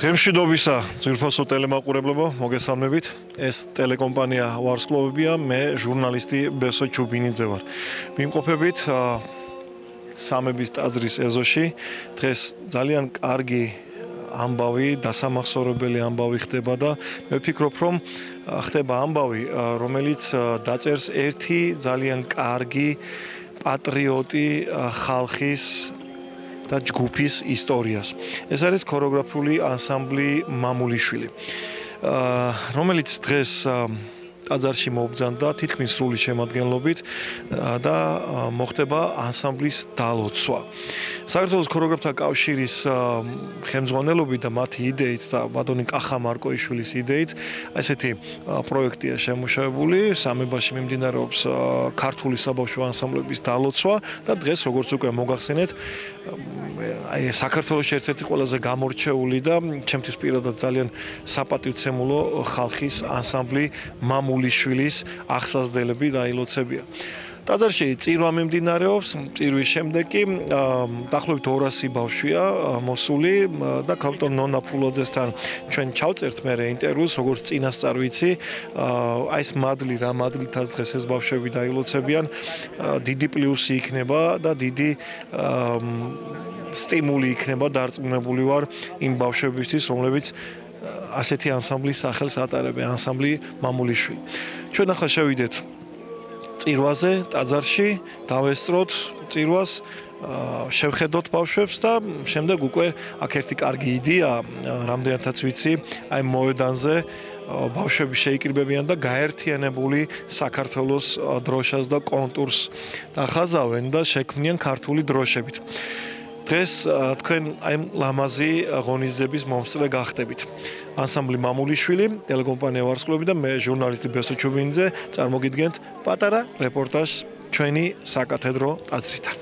დღემშვიდობისა ძვირფასო ტელემაყურებლებო, მოგესალმებით. ეს ტელეკომპანია ვარსკვლავებია, მე ჟურნალისტი ბესო ჩუბინიძე ვარ. მიმყოფებით სამების ტაძრის ეზოში. დღეს ძალიან კარგი ამბავი, დასამახსოვრებელი ამბავი ხდება და მე ვფიქრობ, რომ ხდება ამბავი, რომელიც დაწერს ერთი ძალიან კარგი პატრიოტი ხალხის და ჯგუფის ისტორიას. ეს არის ქორეოგრაფიული ანსამბლი მამულიშვილი, რომელიც დღეს ტაძარში მობრძანდა თითქმის სრული შემადგენლობით და მოხდება ანსამბლის დალოცვა. საქართველოს ქორეოგრაფთა კავშირის ხელმძღვანელობით და მათი იდეით და ბატონი კახა მარკოიშვილის იდეით ესეთი პროექტია შემუშავებული. სამებაში მიმდინარეობს ქართული საბავშვო ანსამბლების დალოცვა და დღეს როგორც უკვე მოგახსენეთ, საქართველოს ერთ-ერთი ყველაზე გამორჩეული და ჩემთვის პირადად ძალიან საპატივცემულო ხალხის ანსამბლი მამულიშვილის აღსაზრდელები დაილოცებია. ტაძარში წირვა მიმდინარეობს, წირვის შემდეგ კი დაახლოებით 200 ბავშვია მოსული და კაპიტან ნონა ფულაძესთან ჩვენ ჩავწერთ მე ინტერვიუს, როგორც წინასწარ ვიცი, აი ეს მადლი რა მადლითაც დღეს ეს ბავშვები დაილოცებიან, დიდი პლუსი იქნება და დიდი სტიმული იქნება, დარწმუნებული ვარ იმ ბავშვებისთვის, რომლებიც ასეთი ანსამბლის სახელს ატარებენ, ანსამბლი მამულიშვილი. ჩვენ ახლა შევიდეთ წირვაზე, ტაძარში, დავესწროთ წირვას, შევხედოთ ბავშვებს და შემდეგ უკვე აქ ერთი კარგი იდეა, რამდენადაც ვიცი, აი მოედანზე ბავშვები შეიკრიბებიან და გაერთიანებული საქართველოს დროშას და კონტურს დახაზავენ და შექმნიან ქართული დროშებით. დღეს თქვენ აი ლამაზი ღონისძიების მომსწრე გახდებით. ანსამბლი მამულიშვილი, ტელეკომპანია ვარსკვლავები და მე ჟურნალისტი ბესო ჩუბინიძე წარმოგიდგენთ პატარა რეპორტაჟს ჩვენი საკათედრო ტაძრიდან.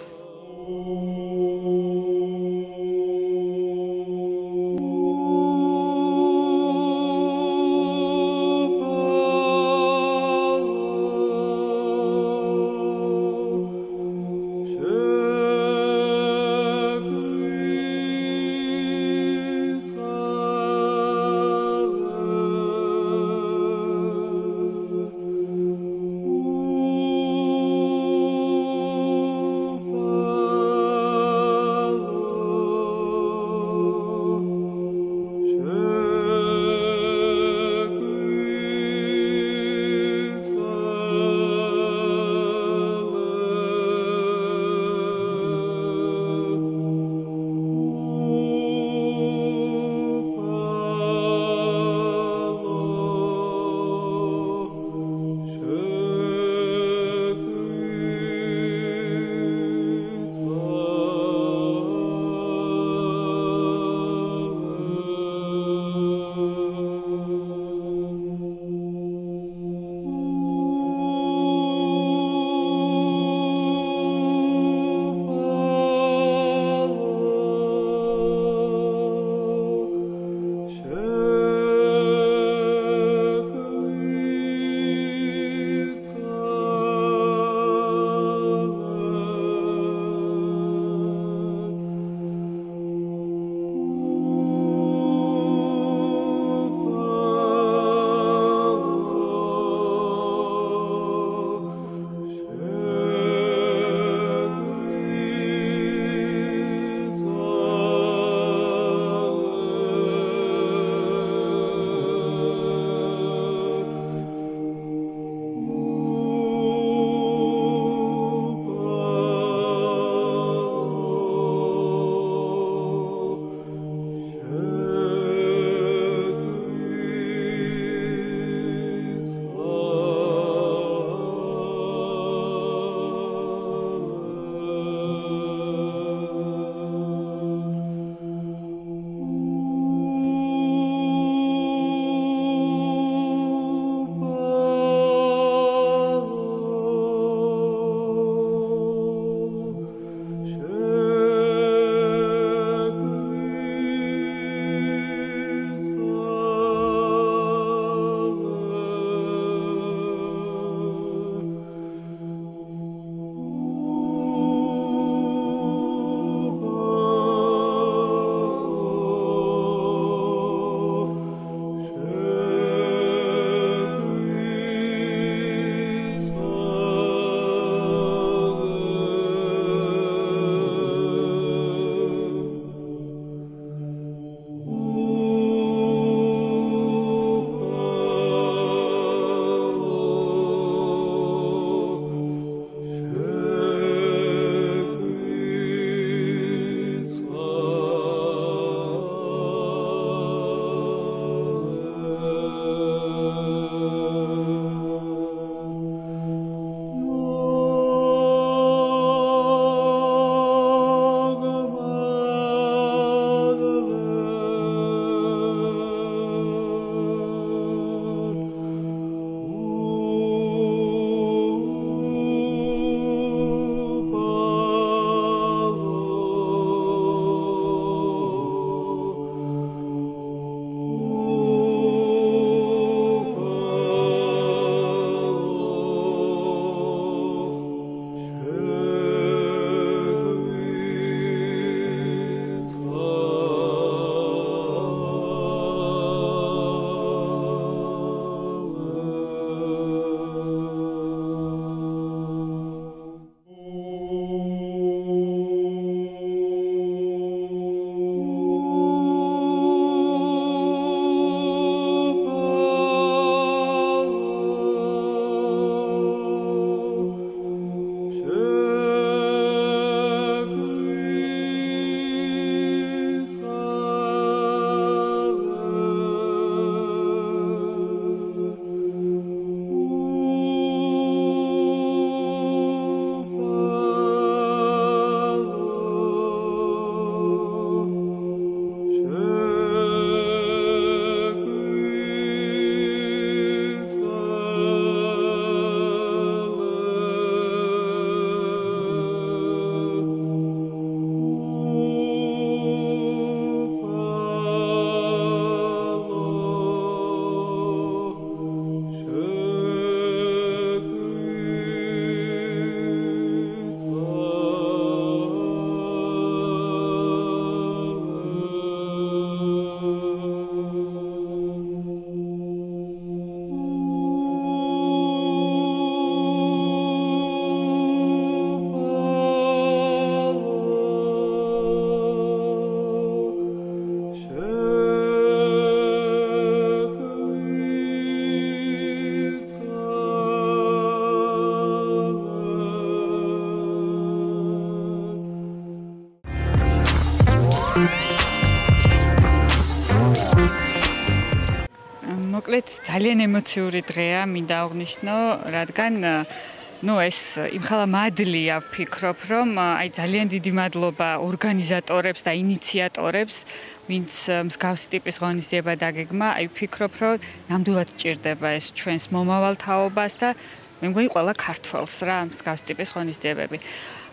მოკლედ ძალიან ემოციური დღეა, მინდა აღვნიშნო, რადგან ეს იმხელა მადლია ვფიქრობ, რომ აი ძალიან დიდი მადლობა ორგანიზატორებს და ინიციატორებს, ვინც მსგავსი ტიპის ღონისძიება დაგეგმა, აი ვფიქრობ, რომ ნამდვილად ჭირდება ეს ჩვენს მომავალ თაობას და მე მგონი ყველა ქართველს რა მსგავსი ტიპის ღონისძიებები.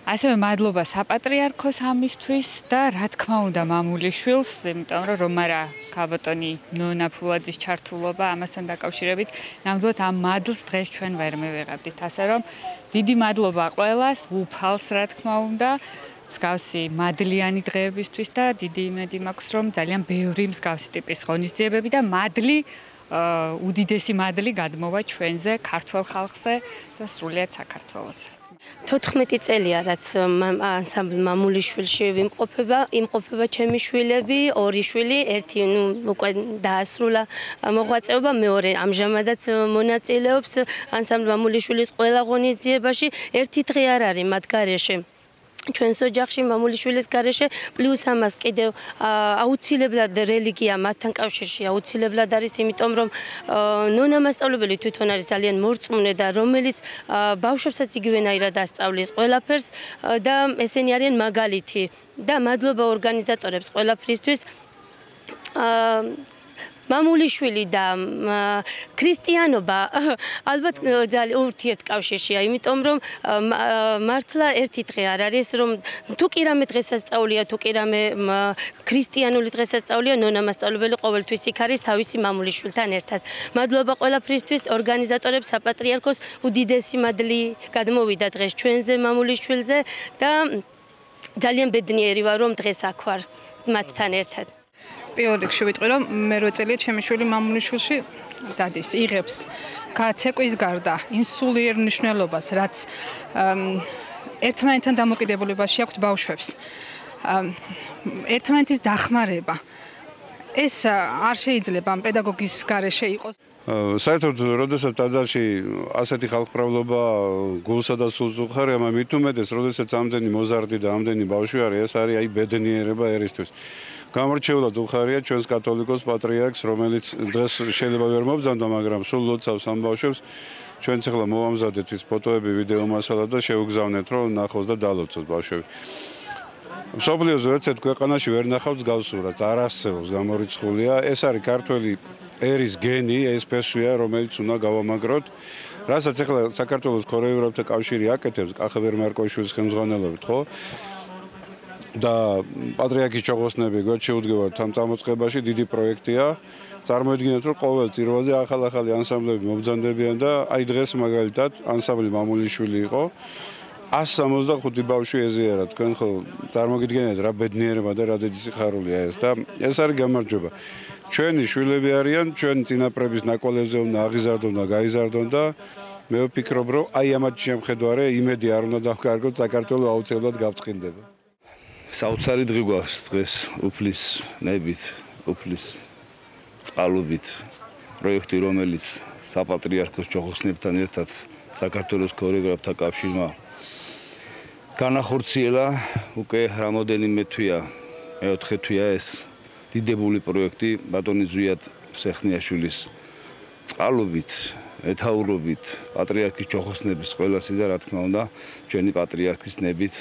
ასევე მადლობა საპატრიარქოს ამისთვის და რა თქმა უნდა მამულიშვილს, იმიტომ რომ რომარა ქალბატონი ნონა ფულაძის ჩართულობა ამასთან დაკავშირებით, ნამდვილად ამ მადლს დღეს ჩვენ ვერ მივიღებდით. ასე რომ დიდი მადლობა ყველას, უფალს რა თქმა უნდა, მსგავსი მადლიანი დღეებისთვის და დიდი იმედი მაქვს, რომ ძალიან ბევრი მსგავსი ტიპის ღონისძიებები და მადლი უდიდესი მადლი გადმოვა ჩვენზე, ქართველ ხალხზე და სრულიად საქართველოს. 14 წელია რაც ანსამბლ მამულიშვილში იმყოფება ჩემი შვილები, ორი შვილი, ერთი უკვე დაასრულა მოღვაწეობა, მეორე ამჟამადაც მონაწილეობს ანსამბლ მამულიშვილის ყველა ღონისძიებაში. ერთი დღე არ არის მათ გარეშე. ჩვენს ოჯახში მამულიშვილის გარეშე პლუს ამას კიდევ აუცილებლად რელიგია მათთან კავშირში აუცილებლად არის, იმიტომ რომ ნონა მასწავლებელი თვითონ არის ძალიან მორწმუნე და რომელიც ბავშვებსაც იგივენაირად ასწავლის ყველაფერს და ესენი არიან მაგალითი და მადლობა ორგანიზატორებს ყველაფრისთვის. მამულიშვილი და ქრისტიანობა ალბათ ძალიან ურთიერთკავშირშია, იმიტომ რომ მართლა ერთი დღე არ არის, რომ თუ კი რამე დღესასწაულია, თუ კი რამე ქრისტიანული დღესასწაულია, ნონა მასწავლებელი ყოველთვის იქ არის თავისი მამულიშვილთან ერთად. მადლობა ყველაფრისთვის, ორგანიზატორებს, საპატრიარქოს უდიდესი მადლი გადმოვიდა დღეს ჩვენზე მამულიშვილზე და ძალიან ბედნიერი ვარ, რომ დღეს აქ ვარ მათთან ერთად. პირველ რიგში ვიტყვი, რომ მე 8 წელია ჩემი შვილი მამულიშვილში დადის, იღებს ცეკვის გარდა იმ სულიერ მნიშვნელობას, რაც ერთმანეთთან დამოკიდებულებაში აქვთ ბავშვებს. ერთმანეთის დახმარება. ეს არ შეიძლება ამ პედაგოგის გარეშე იყოს. საერთოდ, როდესაც ტაძარში ასეთი ხალხმრავლობა გულსა და სულს უხარია, მით უმეტეს, როდესაც ამდენი მოზარდი და ამდენი ბავშვი არის, ეს არის აი ბედნიერება ერისთვის. გამორჩეულად უხარია ჩვენს კათოლიკოს პატრიარქს, რომელიც დღეს შეიძლება ვერ მობრძანდა, მაგრამ სულ ლოცავს ამ ბავშვებს. ჩვენც ახლა მოვამზადეთ ის ფოტოები, ვიდეო მასალა და შევგზავნეთ, რომ ნახოს და დალოცოს ბავშვები. მსოფლიოზე ერთ ქვეყანაში ვერ ნახავს გასურაც, არ არსებობს გამორიცხულია. ეს არის ქართველი ერის გენი, ეს ფესვია, რომელიც უნდა გავამაგროთ. რასაც ახლა საქართველოს ქორეოგრაფთა კავშირი აკეთებს, კახაბერ მარკოიშვილის ხელმძღვანელობით, ხო? და პატრიარქის ჩოხოსნები გვერდშეუდგებათ ამ წამოწყებაში დიდი პროექტია. წარმოედგინეთ, რომ ყოველ წირვაზე ახალ-ახალი ანსამბლები მობრძანდებიან და აი დღეს მაგალითად ანსამბლი მამულიშვილი იყო. 165 ბავშვი ეზიარა, თქვენ ხო წარმოგიდგენთ რა ბედნიერება და რა დიდი სიხარულია ეს და ეს არის გამარჯვება. ჩვენი შვილები არიან, ჩვენ წინაპრების ნაკვალევზე უნდა აღიზარდონ და გაიზარდონ და მე ვფიქრობ, რომ აი ამათ შემხედარე იმედი არ უნდა დავკარგოთ, საქართველო აუცილებლად გავწყინდება. საოცარი დღე გვაქვს დღეს უფლის ნებით, უფლის წყალობით პროექტი, რომელიც საპატრიარქოს ჩოხოსნებთან ერთად საქართველოს ქორეოგრაფთა კავშირმა განახორციელა უკვე რამოდენიმე თვეა, მეოთხე თვეა ეს დიდებული პროექტი ბატონი ზვიად სეხნიაშვილის წყალობით, მეთაურობით, პატრიარქის ჩოხოსნების ყველასი და რა თქმა უნდა, ჩვენი პატრიარქის ნებით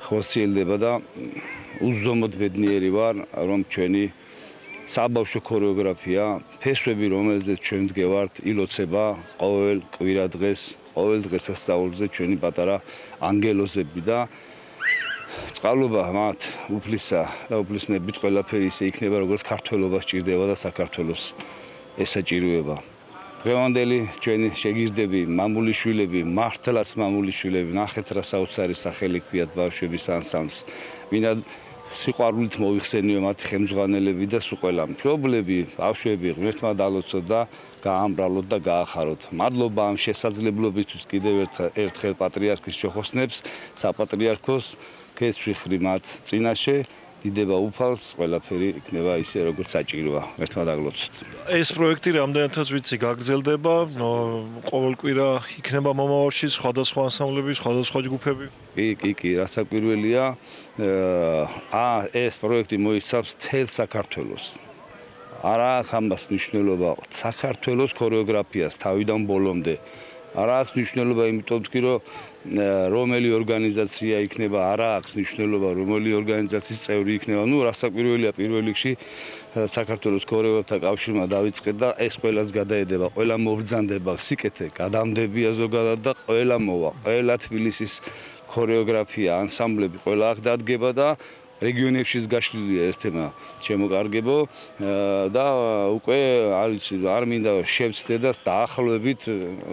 ხორციელდება და უზომოდ ბედნიერი ვარ, რომ ჩვენი საბავშვო ქორეოგრაფია, ფესვები, რომელზეც ჩვენ ვდგევართ, ილოცება ყოველ კვირა დღეს, ყოველ დღესასწაულზე ჩვენი პატარა ანგელოზები და წყალობა მათ უფლისა და უფლისნებით ყველაფერი ისე იქნება, როგორც ქართველობა სჭირდება და საქართველოს ესაჭიროება. დღევანდელი ჩვენი შეგირდები, მამულიშვილები, მართლაც მამულიშვილები, ნახეთ რა საოცარი სახელი ჰქვიათ ბავშვების ანსამბლს. ვინა სიყვარულით მოიხსენიო მათი ხელმძღვანელები და სულ ყველა მშობლები, ბავშვები ღმერთმა დალოცოთ და გაამბრალოთ და გაახაროთ. მადლობა ამ შესაძლებლობისთვის კიდევ ერთხელ პატრიარქის ჩოხოსნებს, საპატრიარქოს ქეცვიხრი მათ წინაშე დიდება უფალს, ყველაფერი იქნება ისე როგორც საჭიროა, ერთმანეთ აგლოცოთ. ეს პროექტი რამდენადაც ვიცი გაგრძელდება, ყოველკვირა იქნება მომავალში სხვადასხვა ანსამბლები, სხვადასხვა ჯგუფები. კი, რასაკვირველია, ეს პროექტი მოიცავს მთელ საქართველოს. არა აქვს ამას მნიშვნელობა საქართველოს ქორეოგრაფიას თავიდან ბოლომდე. არა აქვს მნიშვნელობა იმიტომ თქვი რომ რომელი ორგანიზაცია იქნება, არა აქვს მნიშვნელობა რომელი ორგანიზაციის წევრი იქნება. რასაკვირველია პირველ რიგში საქართველოს ქორეოგრაფთა კავშირმა დაიწყე და ეს ყველას გადაედება, ყველა მობრძანდება, სიკეთე, გადამდებია ზოგადად და ყველა მოვა. ყველა თბილისის ქორეოგრაფია, ანსამბლები ყველა აქ დადგება და რეგიონებშიც გაშლილია ეს თემა შემოკარგებო და უკვე არ მინდა შევცდე და დაახლოებით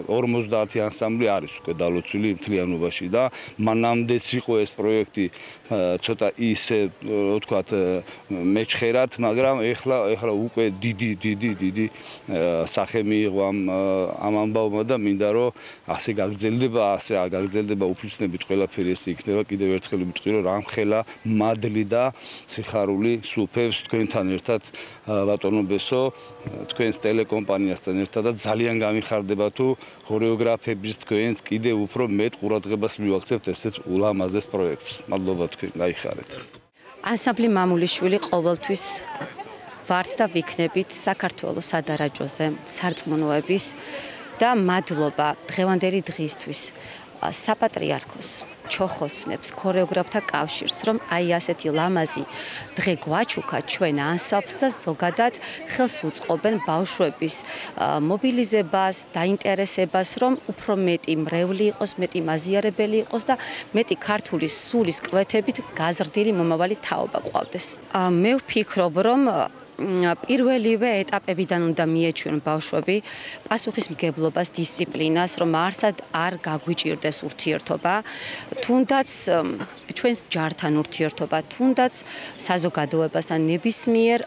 50 ანსამბლი არის უკვე დალოცული მთლიანობაში და მანამდეც იყო ეს პროექტი ცოტა ისე ვთქვათ მეჩხერად, მაგრამ ეხლა უკვე დიდი სახე მიიღო ამ ამბავმა და მინდა რომ ასე გაგრძელდება უფლისნებით ყველაფერი ეს იქნება. კიდევ ერთხელ ვიტყვი რომ რამხელა მადლი და სიხარული სუფევს თქვენთან ერთად ბატონო ბესო, თქვენს ტელეკომპანიასთან ერთად და ძალიან გამიხარდება თუ ქორეოგრაფების თქვენს კიდევ უფრო მეტ ყურადღებას მივაქცევთ ესეც ულამაზეს პროექტს. მადლობა თქვენ, გაიხარეთ. ანსამბლი მამულიშვილი ყოველთვის ვართ და ვიქნებით საქართველოს სადარაჯოზე სარწმუნოების და მადლობა დღევანდელი დღისთვის საპატრიარქოს ჩოხოსნებს, ქორეოგრაფთა კავშირს, რომ აი ასეთი ლამაზი დღე გვაჩუქა ჩვენ ანსამბლს და ზოგადად ხელს უწყობენ ბავშვების მობილიზებას, დაინტერესებას, რომ უფრო მეტი მრევლი იყოს, მეტი მაზიარებელი იყოს და მეტი ქართული სულის კვეთებით გაზრდილი მომავალი თაობა გვყავდეს. მე ვფიქრობ, რომ პირველივე ეტაპებიდან უნდა მიეჩვენ ბავშვები პასუხისმგებლობას, დისციპლინას, რომ არსად არ გაგვიჭირდეს ურთიერთობა, თუნდაც ჩვენს ჯართან ურთიერთობა, თუნდაც საზოგადოებასთან, ნებისმიერ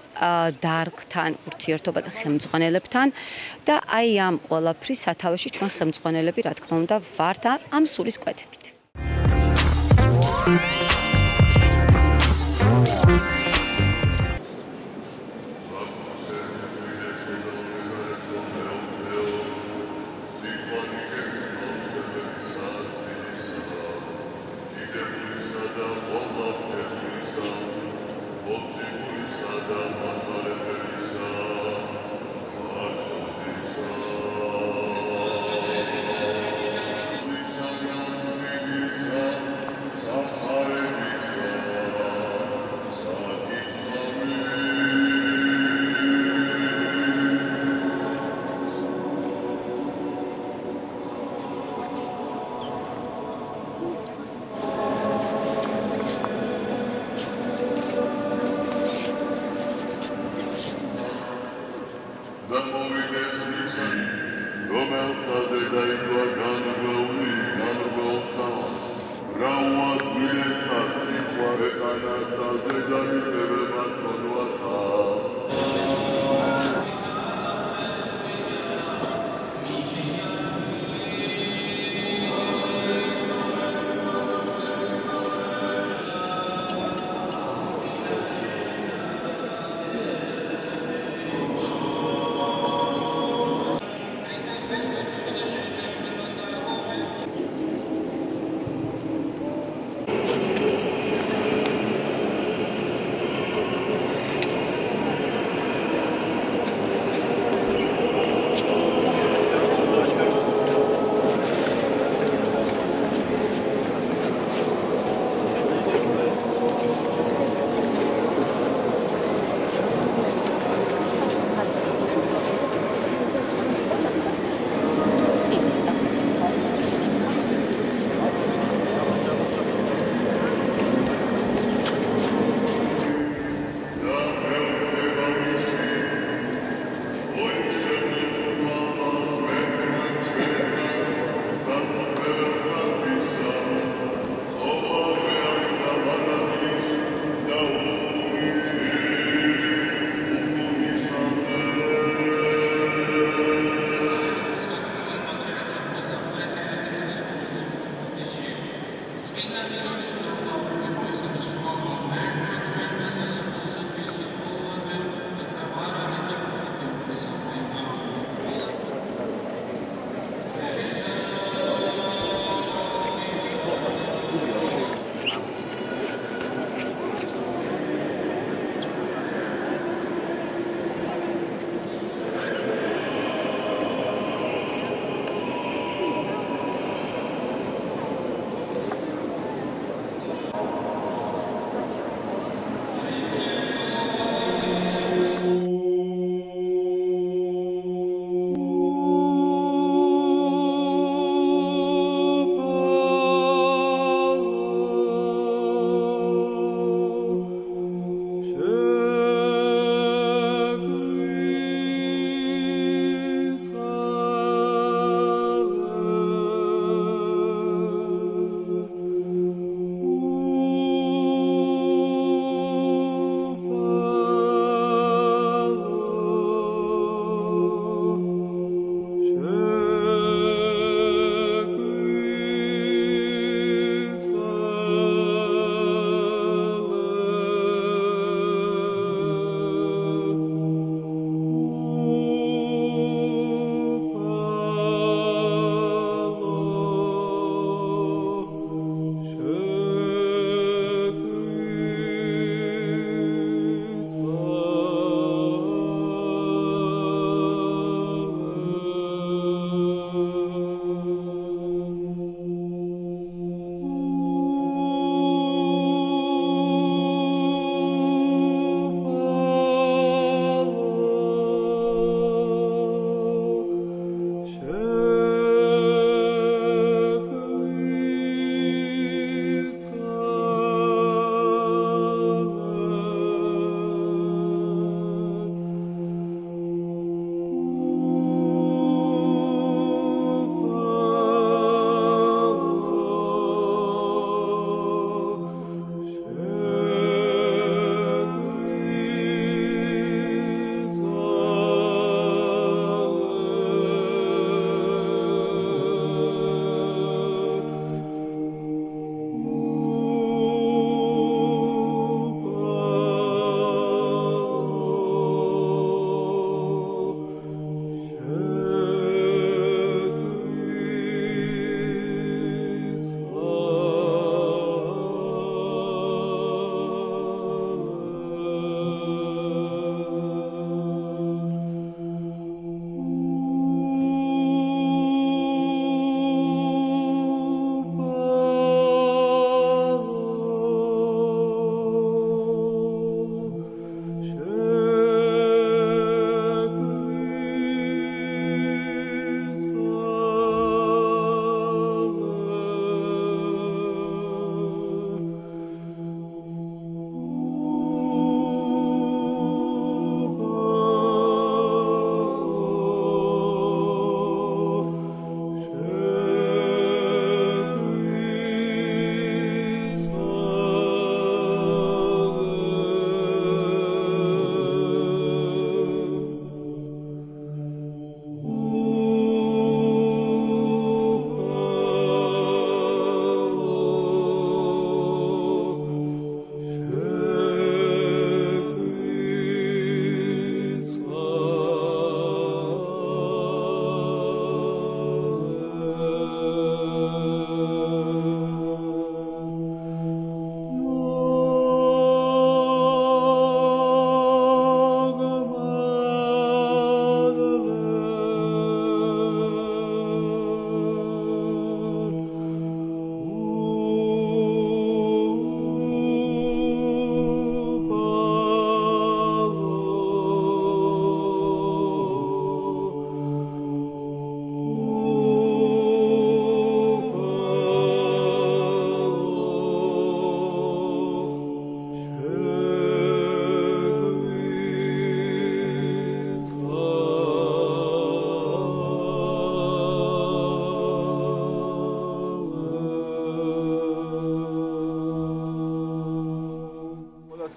დარგთან ურთიერთობა და ხელმძღვანელებთან და აი ამ ყველაფრის სათავეში ჩვენ ხელმძღვანელები, რა თქმა უნდა, ვართ ამ სულის კვეთებით.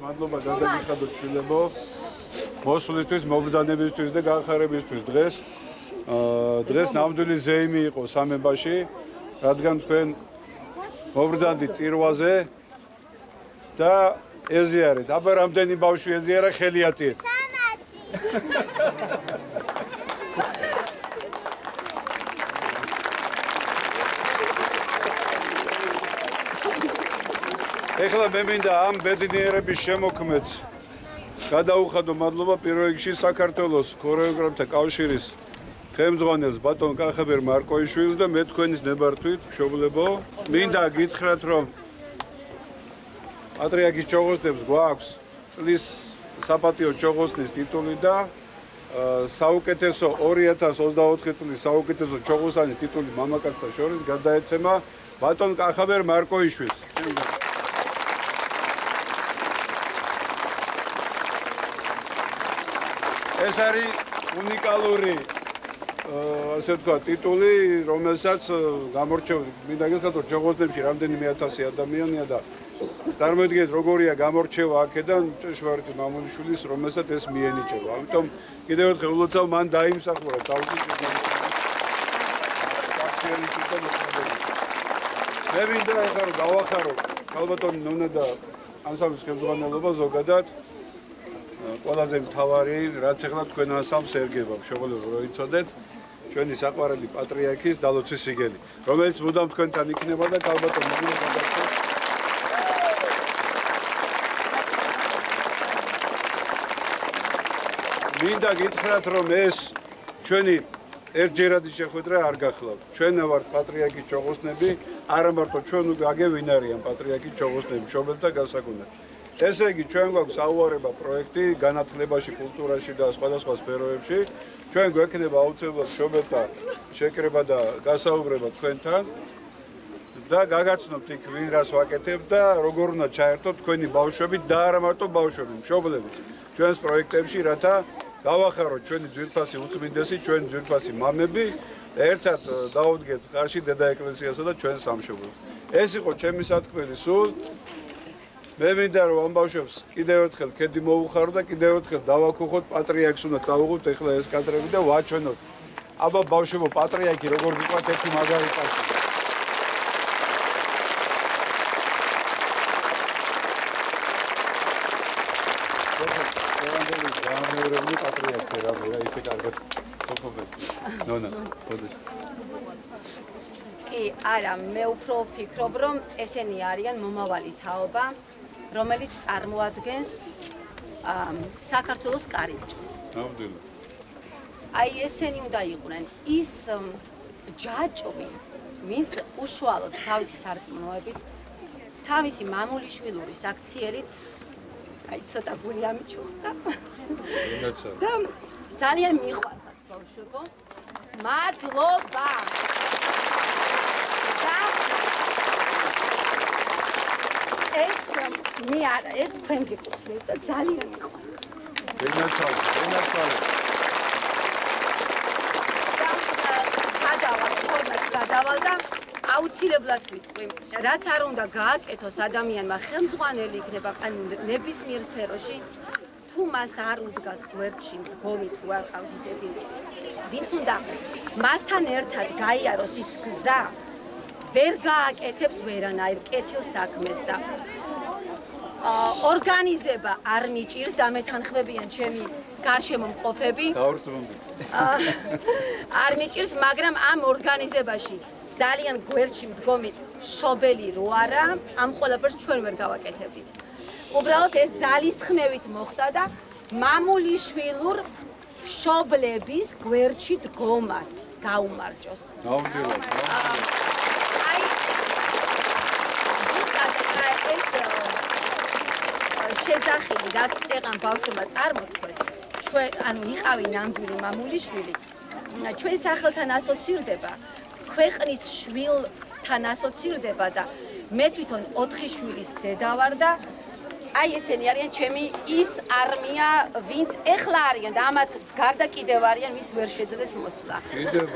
მადლობა გადაგიხადოთ შვილებო მოსვლისთვის, მოგზაურობისთვის და განხარებისთვის დღეს. დღეს ნამდვილი ზეიმი იყო სამებაში, რადგან თქვენ მოვბრძანდით წირვაზე და ეზიარეთ. აბა რამდენი ბავშვი ეზიარა ხელი აწიეთ. 300. ეხლა მე მინდა ამ ბედნიერების შემოქმედს გადაუხადო მადლობა პირველ რიგში საქართველოს ქორეოგრაფთა კავშირის ხელმძღვანელს ბატონ კახაბერ მარკოიშვილს და მე თქვენის ნებართვით მშობლებო მინდა გითხრათ რომ პატრიარქის ჩოღოსნებს გვაქვს წლის საპატიო ჩოღოსნის ტიტული და საუკეთესო 2024 წლის საუკეთესო ჩოღოსანის ტიტული მამაკაცთა შორის გადაეცემა ბატონ კახაბერ მარკოიშვილს. ეს არის უნიკალური ასე ვთქვათ ტიტული, რომელსაც გამორჩევთ მინდა გითხრათ რომ ჩოღოსნებში რამდენიმე ათასი ადამიანია და წარმოიდგინეთ როგორია გამორჩევა აქედან ჭეშმარიტი მამულიშვილის, რომელსაც ეს მიენიჭება. ამიტომ კიდევ ერთხელ ულოცავ მან დაიმსახურა თავისი მე მინდა ახლა რომ გავახარო ქალბატონი ნონა და ანსამბლის ხელმძღვანელობა ზოგადად ყველაზე მთავარი რაც ახლა თქვენ ანსამბლს ერგება მშობლებო რომ იცოდეთ ჩვენი საყვარელი პატრიარქის დალოცვის სიგელი რომელიც მუდამ თქვენთან იქნება და ქალბატონი ნონა გადაწყობს მინდა გითხრათ რომ ეს ჩვენი ერთჯერადი შეხვედრა არ გახლავთ. ჩვენ ვართ პატრიარქის ჩოღოსნები, არა მარტო ჩვენ გაგე ვინ არიან პატრიარქის ჩოღოსნები, მშობელთა გასაგუნად. ესე იგი ჩვენ გვაქვს საუარება პროექტი განათლებაში, კულტურაში და სხვადასხვა სფეროებში. ჩვენ გვექნება აუცილებლად მშობელთა შეკრება და გასაუბრება თქვენთან და გაგაცნობთ იქ ვინ რას ვაკეთებ და როგორ უნდა ჩაერთოთ თქვენი ბავშვები და არა მარტო ბავშვები, მშობლები ჩვენს პროექტებში, რათა გავახაროთ ჩვენი ძვირფასი უწმინდესი, ჩვენი ძვირფასი მამები, ერთად დავუდგეთ ხარში დედა ეკლესიასა და ჩვენ სამშობლოს. ეს იყო ჩემი სათქმელი სულ. მე მინდა რომ ამ ბავშვებს კიდევ ერთხელ ქედი მოუხარო და კიდევ ერთხელ დავაქუხოთ პატრიარქს უნდა წავუღოთ ეხლა ეს კადრები და ვაჩვენოთ. აბა ბავშვებო, პატრიარქი როგორ გიყვართ ერთი მაგარი კაცი. კი, არა, მე უფრო ვფიქრობ, რომ ესენი არიან მომავალი თაობა, რომელიც წარმოადგენს საქართველოს კარიბჭეს. ნამდვილად. აი ესენი უნდა იყვნენ ის ჯაჭვი, ვინც უშუალოდ თავისი სარწმუნოებით, თავისი მამულიშვილურის აქციელით აი ცოტა გული ამიჩუხდა. და ძალიან მიყვარხართ ბავშვებო. მადლობა. ეს მე არა, ეს თქვენ გეკუთვნით და ძალიან მიყვარხართ. გადავალ და აუცილებლად ვიტყვი, რაც არ უნდა გააკეთოს ადამიანმა ხელმძღვანელი იქნება ნებისმიერ სფეროში, თუ მას არ უდგას გვერდში მდგომი თუ არ ყავს ისეთი, ვინც უნდა მასთან ერთად გაიაროს ის გზა, ვერ გააკეთებს ვერანაირ კეთილ საქმეს და ორგანიზება არ მიჭირს და მეთანხმებიან ჩემი გარშემო მყოფები. არ მიჭირს, მაგრამ ამ ორგანიზებაში ძალიან გვერდში მდგომი მშობელი რო არა, ამ ყველაფერს ჩვენ ვერ გავაკეთებდით. უბრალოდ ეს ძალისხმევით მოხდა და მამულიშვილურ მშობლების გვერდში დგომას გაუმარჯოს. ნამდვილად. შეძახილი, რაც წეღან ბავშვებმა წარმოთქვეს, ჩვენ ანუ იყავი ნამდვილი მამულიშვილი, ჩვენ სახელთან ასოცირდება, ქვეყნის შვილთან ასოცირდება და მე თვითონ 4 შვილის დედა ვარ და აი ესენი არიან ჩემი ის არმია, ვინც ეხლა არიან და ამათ გარდა კიდევ არიან, ვინც ვერ შეძლეს მოსვლა. კიდევ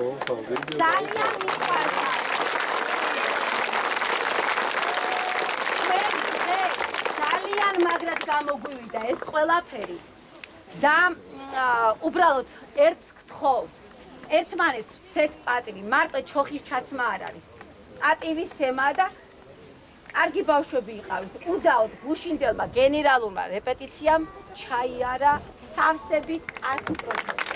ძალიან მიყვარხართ. მაგრად გამოგვივიდა ეს ყველაფერი და უბრალოდ ერთს გთხოვთ, ერთმანეთს ვცეთ პატივი, მარტო ჩოხის ჩაცმა არ არის. პატივის სემა და კარგი ბავშვები იყავით. უდაოდ გუშინდელმა გენერალურმა რეპეტიციამ ჩაიარა სავსებით 100%.